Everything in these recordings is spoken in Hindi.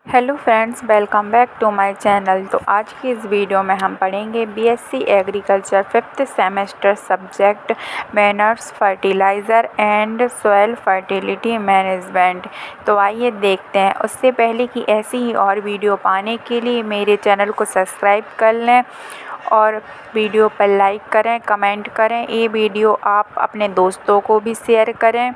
Hello friends, welcome back to my channel. तो आज की इस वीडियो में हम पढ़ेंगे BSc agriculture 5th semester subject manures fertiliser and soil fertility management. तो आइए देखते हैं। उससे पहले कि ऐसी ही और वीडियो पाने के लिए मेरे चैनल को सब्सक्राइब कर लें और वीडियो पर लाइक करें, कमेंट करें। ये वीडियो आप अपने दोस्तों को भी शेयर करें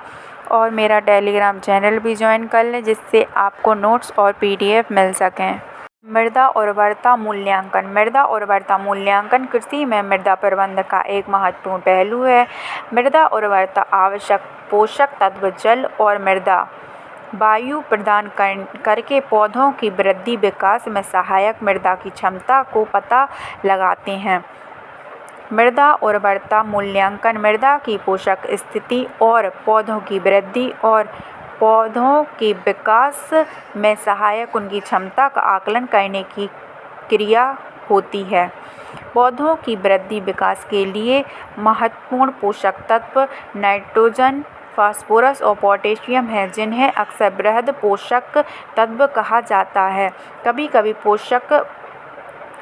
और मेरा टेलीग्राम चैनल भी ज्वाइन कर लें, जिससे आपको नोट्स और पीडीएफ मिल सकें। मृदा उर्वरता मूल्यांकन। मृदा उर्वरता मूल्यांकन कृषि में मृदा प्रबंधन का एक महत्वपूर्ण पहलू है। मृदा उर्वरता आवश्यक पोषक तत्व, जल और मृदा वायु प्रदान करके पौधों की वृद्धि विकास में सहायक मृदा की क्षमता को पता लगाते हैं। मृदा उर्वरता मूल्यांकन मृदा की पोषक स्थिति और पौधों की वृद्धि और पौधों के विकास में सहायक उनकी क्षमता का आकलन करने की क्रिया होती है। पौधों की वृद्धि विकास के लिए महत्वपूर्ण पोषक तत्व नाइट्रोजन, फास्फोरस और पोटेशियम हैं, जिन्हें अक्सर वृहद पोषक तत्व कहा जाता है। कभी कभी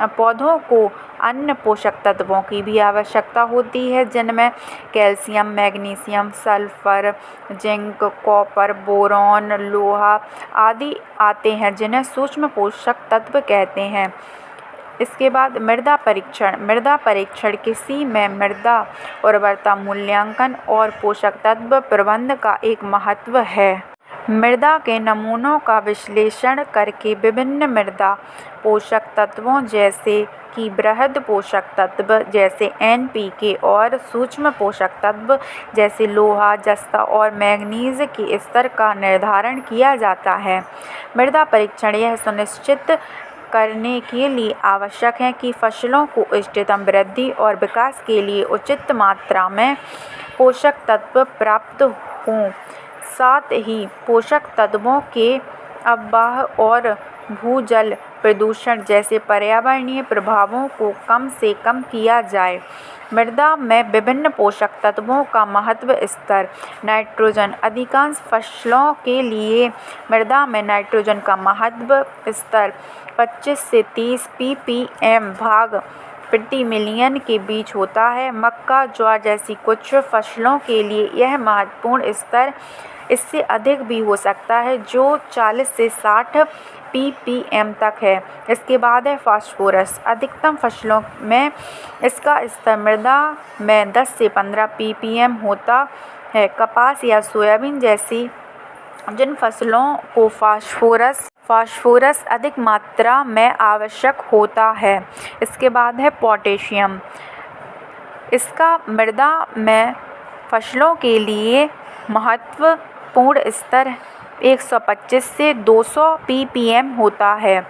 पौधों को अन्य पोषक तत्वों की भी आवश्यकता होती है, जिनमें calcium, magnesium, sulphur, zinc, copper, boron, लोहा आदि आते हैं, जिन्हें सूक्ष्म पोषक तत्व कहते हैं। इसके बाद मृदा परीक्षण। मृदा परीक्षण कृषि में मृदा उर्वरता मूल्यांकन और पोषक तत्व प्रबंधन का एक महत्व है। मृदा के नमूनों का विश्लेषण करके विभिन्न मृदा पोषक तत्वों जैसे कि वृहद पोषक तत्व जैसे एनपीके और सूक्ष्म पोषक तत्व जैसे लोहा, जस्ता और मैंगनीज के स्तर का निर्धारण किया जाता है। मृदा परीक्षण यह सुनिश्चित करने के लिए आवश्यक है कि फसलों को इष्टतम वृद्धि और विकास के लिए उचित मात्रा में पोषक तत्व प्राप्त हों। साथ ही पोषक तत्वों के अभाव और भूजल प्रदूषण जैसे पर्यावरणीय प्रभावों को कम से कम किया जाए। मृदा में विभिन्न पोषक तत्वों का महत्व स्तर। नाइट्रोजन। अधिकांश फसलों के लिए मृदा में नाइट्रोजन का महत्व स्तर 25 से 30 ppm भाग प्रति मिलियन के बीच होता है। मक्का, ज्वार जैसी कुछ फसलों के लिए यह महत्वपूर्ण स्तर इससे अधिक भी हो सकता है, जो 40 से 60 ppm तक है। इसके बाद है फास्फोरस। अधिकतम फसलों में इसका स्तर मृदा में 10 से 15 ppm होता है। कपास या सोयाबीन जैसी जिन फसलों को फास्फोरस अधिक मात्रा में आवश्यक होता है। इसके बाद है पोटेशियम। इसका मृदा में फसलों के लिए महत्वपूर्ण स्तर 125 से 200 ppm होता है।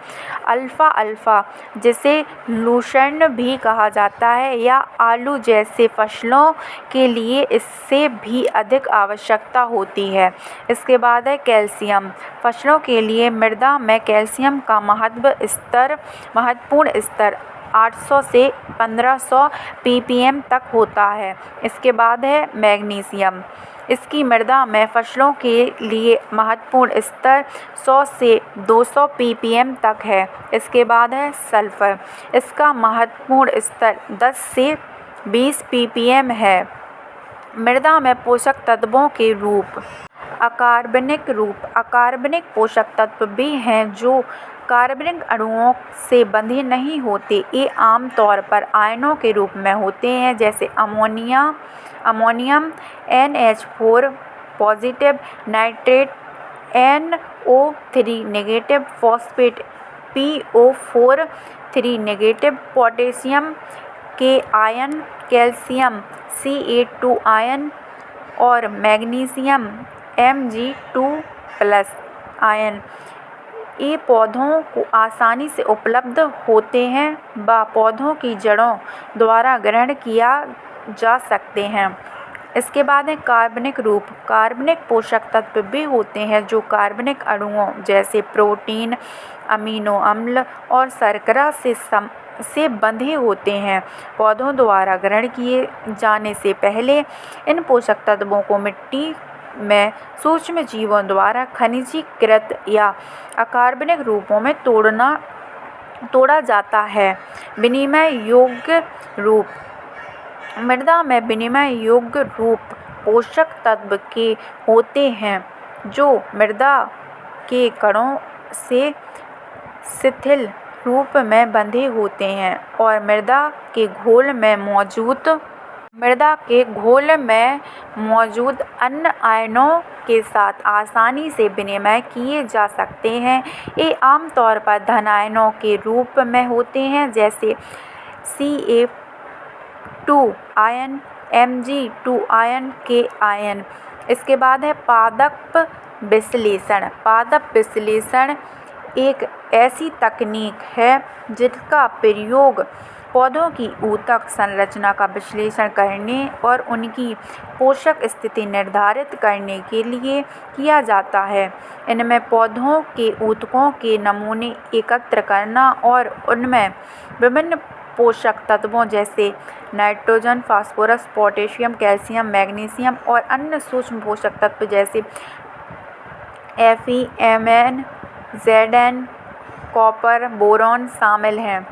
अल्फा जिसे लूसर्न भी कहा जाता है या आलू जैसे फसलों के लिए इससे भी अधिक आवश्यकता होती है। इसके बाद है कैल्शियम। फसलों के लिए मृदा में कैल्शियम का महत्वपूर्ण स्तर 800 से 1500 ppm तक होता है। इसके बाद है मैग्नीशियम। इसकी मृदा में फसलों के लिए महत्वपूर्ण स्तर 100 से 200 ppm तक है। इसके बाद है सल्फर। इसका महत्वपूर्ण स्तर 10 से 20 ppm है। मृदा में पोषक तत्वों के रूप। अकार्बनिक पोषक तत्व भी हैं जो कार्बनिक अणुओं से बंधे नहीं होते। ये आमतौर पर आयनों के रूप में होते हैं, जैसे ammonium NH4 positive, nitrate NO3 negative, phosphate PO4 3 negative, potassium के आयन, कैल्शियम Ca2 आयन और मैग्नीशियम Mg2+ आयन। ये पौधों को आसानी से उपलब्ध होते हैं व पौधों की जड़ों द्वारा ग्रहण किया जा सकते हैं। इसके बाद है कार्बनिक रूप। कार्बनिक पोषक तत्व भी होते हैं जो कार्बनिक अणुओं जैसे प्रोटीन, अमीनो अम्ल और शर्करा से बंधे होते हैं। पौधों द्वारा ग्रहण किए जाने से पहले इन पोषक तत्वों को मिट्टी में सूक्ष्म जीवों द्वारा खनिजीकृत या अकार्बनिक रूपों में तोड़ा जाता है। विनिमय योग्य रूप। मृदा में विनिमय योग्य रूप पोषक तत्व के होते हैं जो मृदा के कणों से शिथिल रूप में बंधे होते हैं और मृदा के घोल में मौजूद अन्य आयनों के साथ आसानी से विनिमय किए जा सकते हैं। ये आमतौर पर धन आयनों के रूप में होते हैं, जैसे Ca2 ion, Mg2 ion, K ion. इसके बाद है पादप विश्लेषण। पादप विश्लेषण एक ऐसी तकनीक है जिसका प्रयोग पौधों की ऊतक संरचना का विश्लेषण करने और उनकी पोषक स्थिति निर्धारित करने के लिए किया जाता है। इनमें पौधों के ऊतकों के नमूने एकत्र करना और उनमें विभिन्न पोषक तत्वों जैसे nitrogen, phosphorus, potassium, calcium, magnesium और अन्य सूक्ष्म पोषक तत्व जैसे Fe, Mn, Zn, copper, boron शामिल हैं।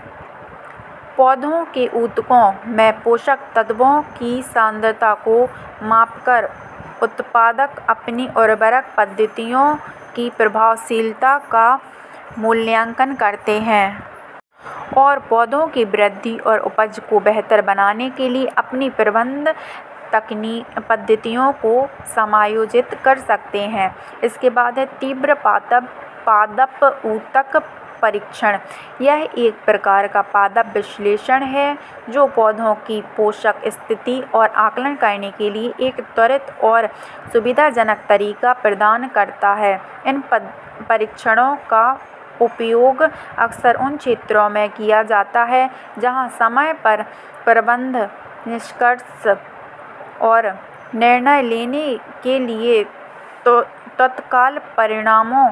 पौधों के ऊतकों में पोषक तत्वों की सांद्रता को मापकर उत्पादक अपनी उर्वरक पद्धतियों की प्रभावशीलता का मूल्यांकन करते हैं और पौधों की वृद्धि और उपज को बेहतर बनाने के लिए अपनी प्रबंधन पद्धतियों को समायोजित कर सकते हैं। इसके बाद है तीव्र पादप ऊतक परीक्षण। यह एक प्रकार का पादप विश्लेषण है जो पौधों की पोषक स्थिति और आकलन करने के लिए एक त्वरित और सुविधाजनक तरीका प्रदान करता है। इन परीक्षणों का उपयोग अक्सर उन क्षेत्रों में किया जाता है जहां समय पर प्रबंधन, निष्कर्ष और निर्णय लेने के लिए तत्काल परिणामों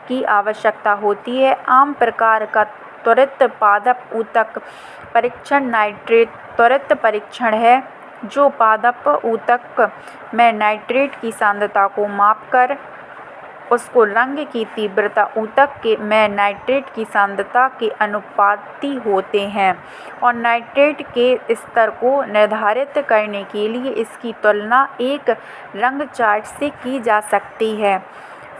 की आवश्यकता होती है। आम प्रकार का त्वरित पादप ऊतक परीक्षण नाइट्रेट त्वरित परीक्षण है, जो पादप ऊतक में नाइट्रेट की सांद्रता को मापकर उसको रंग की तीव्रता ऊतक में नाइट्रेट की सांद्रता के अनुपाती होते हैं और नाइट्रेट के स्तर को निर्धारित करने के लिए इसकी तुलना एक रंग चार्ट से की जा सकती है।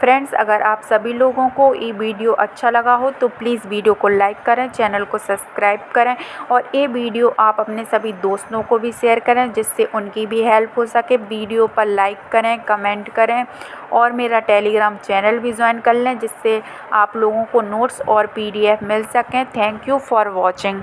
फ्रेंड्स, अगर आप सभी लोगों को ये वीडियो अच्छा लगा हो तो प्लीज़ वीडियो को लाइक करें, चैनल को सब्सक्राइब करें और ये वीडियो आप अपने सभी दोस्तों को भी शेयर करें जिससे उनकी भी हेल्प हो सके। वीडियो पर लाइक करें, कमेंट करें और मेरा टेलीग्राम चैनल भी ज्वाइन कर लें जिससे आप लोगों को नोट्स और PDF मिल सकें। Thank you for watching.